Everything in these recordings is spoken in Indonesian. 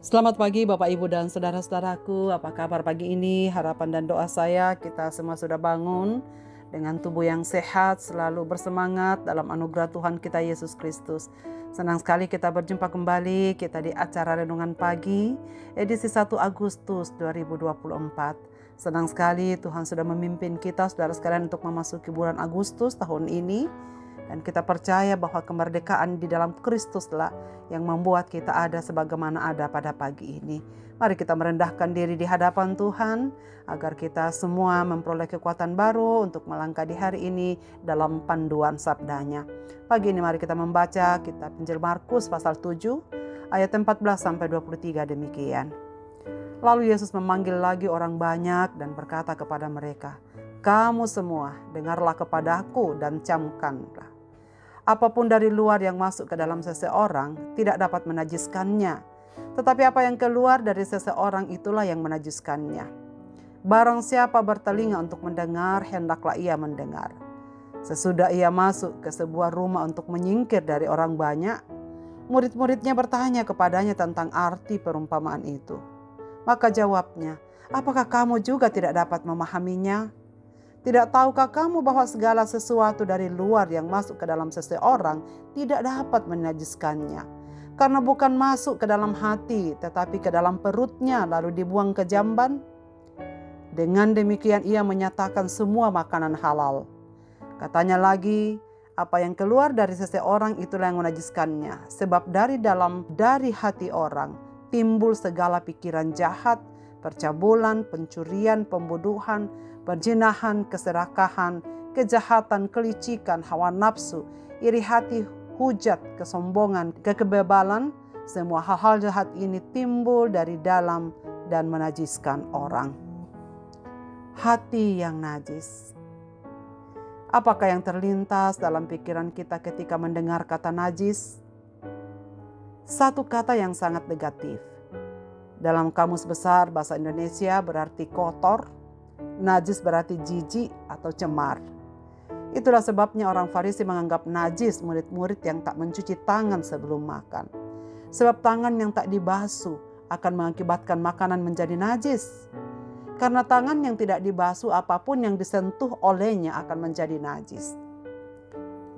Selamat pagi Bapak Ibu dan saudara-saudaraku, apa kabar pagi ini? Harapan dan doa saya kita semua sudah bangun dengan tubuh yang sehat, selalu bersemangat dalam anugerah Tuhan kita Yesus Kristus. Senang sekali kita berjumpa kembali, kita di acara Renungan Pagi, edisi 1 Agustus 2024. Senang sekali Tuhan sudah memimpin kita, saudara sekalian, untuk memasuki bulan Agustus tahun ini. Dan kita percaya bahwa kemerdekaan di dalam Kristuslah yang membuat kita ada sebagaimana ada pada pagi ini. Mari kita merendahkan diri di hadapan Tuhan agar kita semua memperoleh kekuatan baru untuk melangkah di hari ini dalam panduan sabdanya. Pagi ini mari kita membaca kitab Injil Markus pasal 7 ayat 14 sampai 23 demikian. Lalu Yesus memanggil lagi orang banyak dan berkata kepada mereka, "Kamu semua dengarlah kepadaku dan camkanlah. Apapun dari luar yang masuk ke dalam seseorang tidak dapat menajiskannya. Tetapi apa yang keluar dari seseorang itulah yang menajiskannya. Barang siapa bertelinga untuk mendengar, hendaklah ia mendengar." Sesudah ia masuk ke sebuah rumah untuk menyingkir dari orang banyak, murid-muridnya bertanya kepadanya tentang arti perumpamaan itu. Maka jawabnya, "Apakah kamu juga tidak dapat memahaminya? Tidak tahukah kamu bahwa segala sesuatu dari luar yang masuk ke dalam seseorang tidak dapat menajiskannya? Karena bukan masuk ke dalam hati, tetapi ke dalam perutnya lalu dibuang ke jamban." Dengan demikian ia menyatakan semua makanan halal. Katanya lagi, apa yang keluar dari seseorang itulah yang menajiskannya. Sebab dari hati orang timbul segala pikiran jahat, percabulan, pencurian, pembunuhan, perzinahan, keserakahan, kejahatan, kelicikan, hawa nafsu, iri hati, hujat, kesombongan, kekebebalan. Semua hal-hal jahat ini timbul dari dalam dan menajiskan orang. Hati yang najis. Apakah yang terlintas dalam pikiran kita ketika mendengar kata najis? Satu kata yang sangat negatif. Dalam Kamus Besar Bahasa Indonesia berarti kotor. Najis berarti jijik atau cemar. Itulah sebabnya orang Farisi menganggap najis murid-murid yang tak mencuci tangan sebelum makan. Sebab tangan yang tak dibasuh akan mengakibatkan makanan menjadi najis. Karena tangan yang tidak dibasuh, apapun yang disentuh olehnya akan menjadi najis.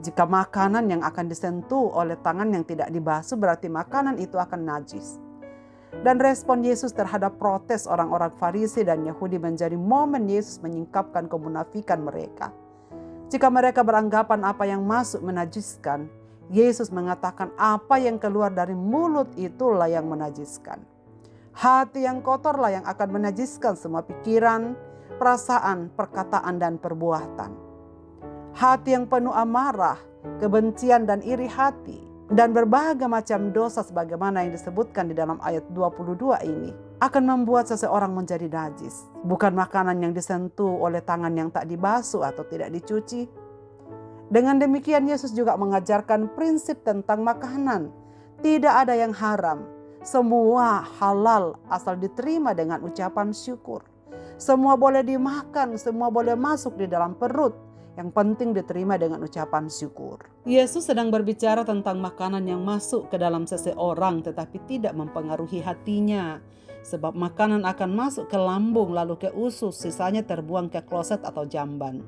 Jika makanan yang akan disentuh oleh tangan yang tidak dibasuh, berarti makanan itu akan najis. Dan respon Yesus terhadap protes orang-orang Farisi dan Yahudi menjadi momen Yesus menyingkapkan kemunafikan mereka. Jika mereka beranggapan apa yang masuk menajiskan, Yesus mengatakan apa yang keluar dari mulut itulah yang menajiskan. Hati yang kotorlah yang akan menajiskan semua pikiran, perasaan, perkataan, dan perbuatan. Hati yang penuh amarah, kebencian, dan iri hati, dan berbagai macam dosa sebagaimana yang disebutkan di dalam ayat 22 ini akan membuat seseorang menjadi najis. Bukan makanan yang disentuh oleh tangan yang tak dibasuh atau tidak dicuci. Dengan demikian Yesus juga mengajarkan prinsip tentang makanan. Tidak ada yang haram. Semua halal asal diterima dengan ucapan syukur. Semua boleh dimakan, semua boleh masuk di dalam perut. Yang penting diterima dengan ucapan syukur. Yesus sedang berbicara tentang makanan yang masuk ke dalam seseorang tetapi tidak mempengaruhi hatinya. Sebab makanan akan masuk ke lambung lalu ke usus, sisanya terbuang ke kloset atau jamban.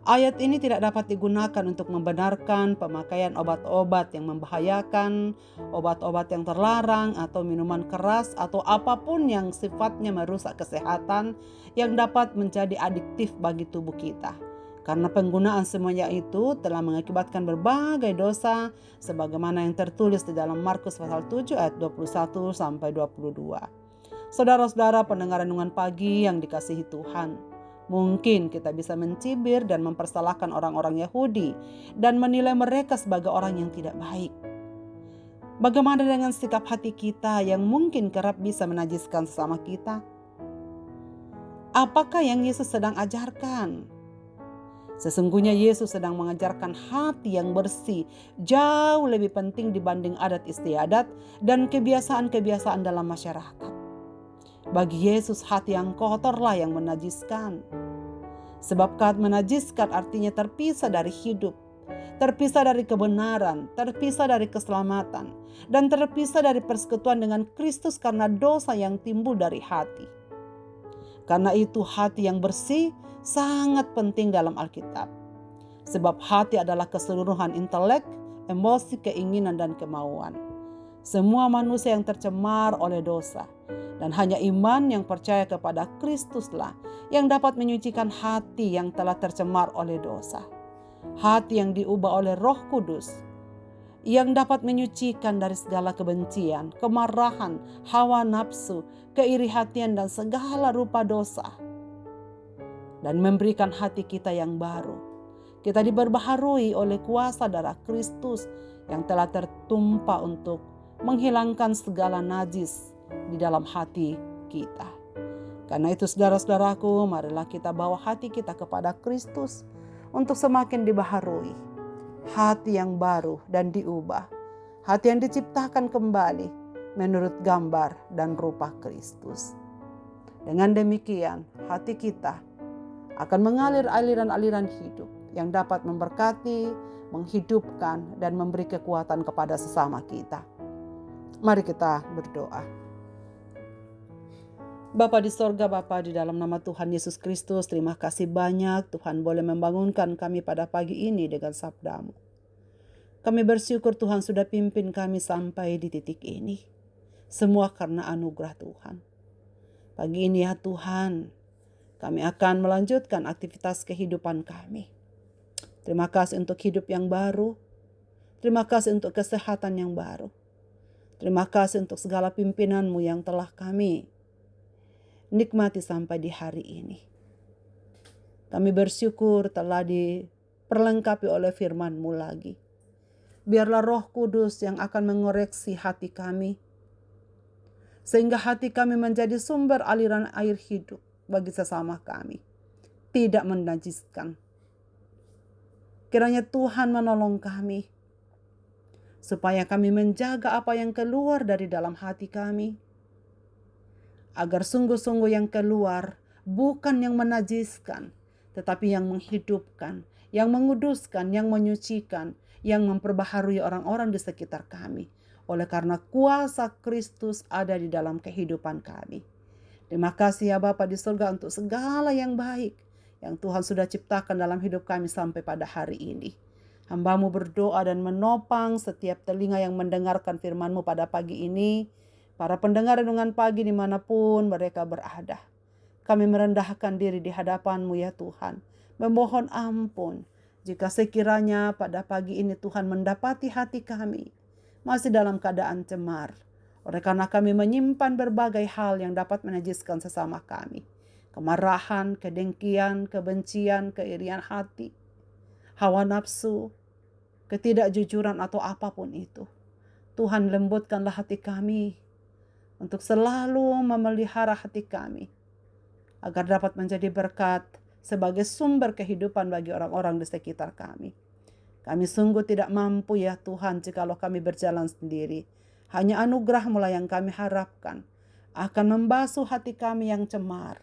Ayat ini tidak dapat digunakan untuk membenarkan pemakaian obat-obat yang membahayakan, obat-obat yang terlarang, atau minuman keras, atau apapun yang sifatnya merusak kesehatan yang dapat menjadi adiktif bagi tubuh kita. Karena penggunaan semuanya itu telah mengakibatkan berbagai dosa sebagaimana yang tertulis di dalam Markus pasal 7 ayat 21 sampai 22. Saudara-saudara pendengar renungan pagi yang dikasihi Tuhan, mungkin kita bisa mencibir dan mempersalahkan orang-orang Yahudi dan menilai mereka sebagai orang yang tidak baik. Bagaimana dengan sikap hati kita yang mungkin kerap bisa menajiskan sesama kita? Apakah yang Yesus sedang ajarkan? Sesungguhnya Yesus sedang mengajarkan hati yang bersih jauh lebih penting dibanding adat istiadat dan kebiasaan-kebiasaan dalam masyarakat. Bagi Yesus hati yang kotorlah yang menajiskan. Sebab menajiskan artinya terpisah dari hidup, terpisah dari kebenaran, terpisah dari keselamatan, dan terpisah dari persekutuan dengan Kristus karena dosa yang timbul dari hati. Karena itu hati yang bersih sangat penting dalam Alkitab. Sebab hati adalah keseluruhan intelek, emosi, keinginan, dan kemauan. Semua manusia yang tercemar oleh dosa. Dan hanya iman yang percaya kepada Kristuslah yang dapat menyucikan hati yang telah tercemar oleh dosa. Hati yang diubah oleh Roh Kudus, yang dapat menyucikan dari segala kebencian, kemarahan, hawa nafsu, keiri hatian, dan segala rupa dosa. Dan memberikan hati kita yang baru. Kita diperbaharui oleh kuasa darah Kristus yang telah tertumpah untuk menghilangkan segala najis di dalam hati kita. Karena itu saudara-saudaraku, marilah kita bawa hati kita kepada Kristus untuk semakin dibaharui. Hati yang baru dan diubah. Hati yang diciptakan kembali menurut gambar dan rupa Kristus. Dengan demikian, hati kita akan mengalir aliran-aliran hidup yang dapat memberkati, menghidupkan, dan memberi kekuatan kepada sesama kita. Mari kita berdoa. Bapa di sorga, Bapa di dalam nama Tuhan Yesus Kristus, terima kasih banyak Tuhan boleh membangunkan kami pada pagi ini dengan sabda-Mu. Kami bersyukur Tuhan sudah pimpin kami sampai di titik ini. Semua karena anugerah Tuhan. Pagi ini ya Tuhan, kami akan melanjutkan aktivitas kehidupan kami. Terima kasih untuk hidup yang baru. Terima kasih untuk kesehatan yang baru. Terima kasih untuk segala pimpinan-Mu yang telah kami nikmati sampai di hari ini. Kami bersyukur telah diperlengkapi oleh firman-Mu lagi. Biarlah Roh Kudus yang akan mengoreksi hati kami, sehingga hati kami menjadi sumber aliran air hidup bagi sesama kami, tidak menajiskan. Kiranya Tuhan menolong kami, supaya kami menjaga apa yang keluar dari dalam hati kami, agar sungguh-sungguh yang keluar bukan yang menajiskan, tetapi yang menghidupkan, yang menguduskan, yang menyucikan, yang memperbaharui orang-orang di sekitar kami. Oleh karena kuasa Kristus ada di dalam kehidupan kami. Terima kasih ya Bapa di surga untuk segala yang baik yang Tuhan sudah ciptakan dalam hidup kami sampai pada hari ini. Hamba-Mu berdoa dan menopang setiap telinga yang mendengarkan firman-Mu pada pagi ini. Para pendengar renungan pagi dimanapun mereka berada. Kami merendahkan diri di hadapan-Mu ya Tuhan. Memohon ampun jika sekiranya pada pagi ini Tuhan mendapati hati kami masih dalam keadaan cemar. Oleh karena kami menyimpan berbagai hal yang dapat menajiskan sesama kami. Kemarahan, kedengkian, kebencian, keirian hati, hawa nafsu, ketidakjujuran atau apapun itu. Tuhan lembutkanlah hati kami untuk selalu memelihara hati kami, agar dapat menjadi berkat sebagai sumber kehidupan bagi orang-orang di sekitar kami. Kami sungguh tidak mampu ya Tuhan jikalau kami berjalan sendiri. Hanya anugerah-Mu yang kami harapkan akan membasuh hati kami yang cemar,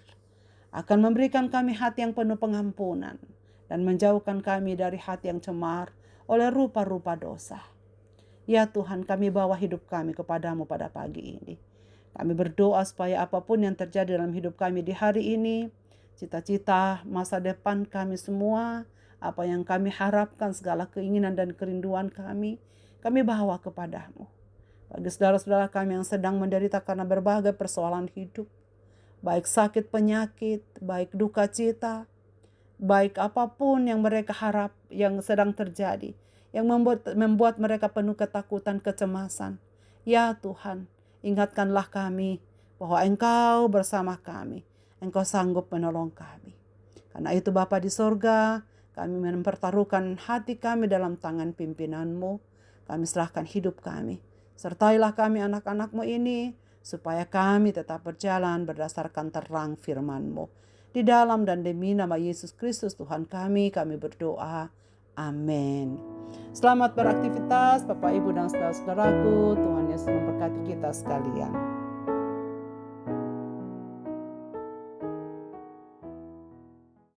akan memberikan kami hati yang penuh pengampunan, dan menjauhkan kami dari hati yang cemar oleh rupa-rupa dosa. Ya Tuhan, kami bawa hidup kami kepada-Mu pada pagi ini. Kami berdoa supaya apapun yang terjadi dalam hidup kami di hari ini, cita-cita masa depan kami semua, apa yang kami harapkan, segala keinginan dan kerinduan kami bawa kepada-Mu. Bagi saudara-saudara kami yang sedang menderita karena berbagai persoalan hidup, baik sakit penyakit, baik duka cita, baik apapun yang mereka harap yang sedang terjadi, yang membuat mereka penuh ketakutan, kecemasan. Ya Tuhan, ingatkanlah kami bahwa Engkau bersama kami. Engkau sanggup menolong kami. Karena itu Bapa di sorga, kami mempertaruhkan hati kami dalam tangan pimpinan-Mu. Kami serahkan hidup kami. Sertailah kami anak-anak-Mu ini, supaya kami tetap berjalan berdasarkan terang firman-Mu. Di dalam dan demi nama Yesus Kristus Tuhan kami berdoa. Amin. Selamat beraktivitas Bapak Ibu dan saudara-saudaraku. Tuhan Yesus memberkati kita sekalian.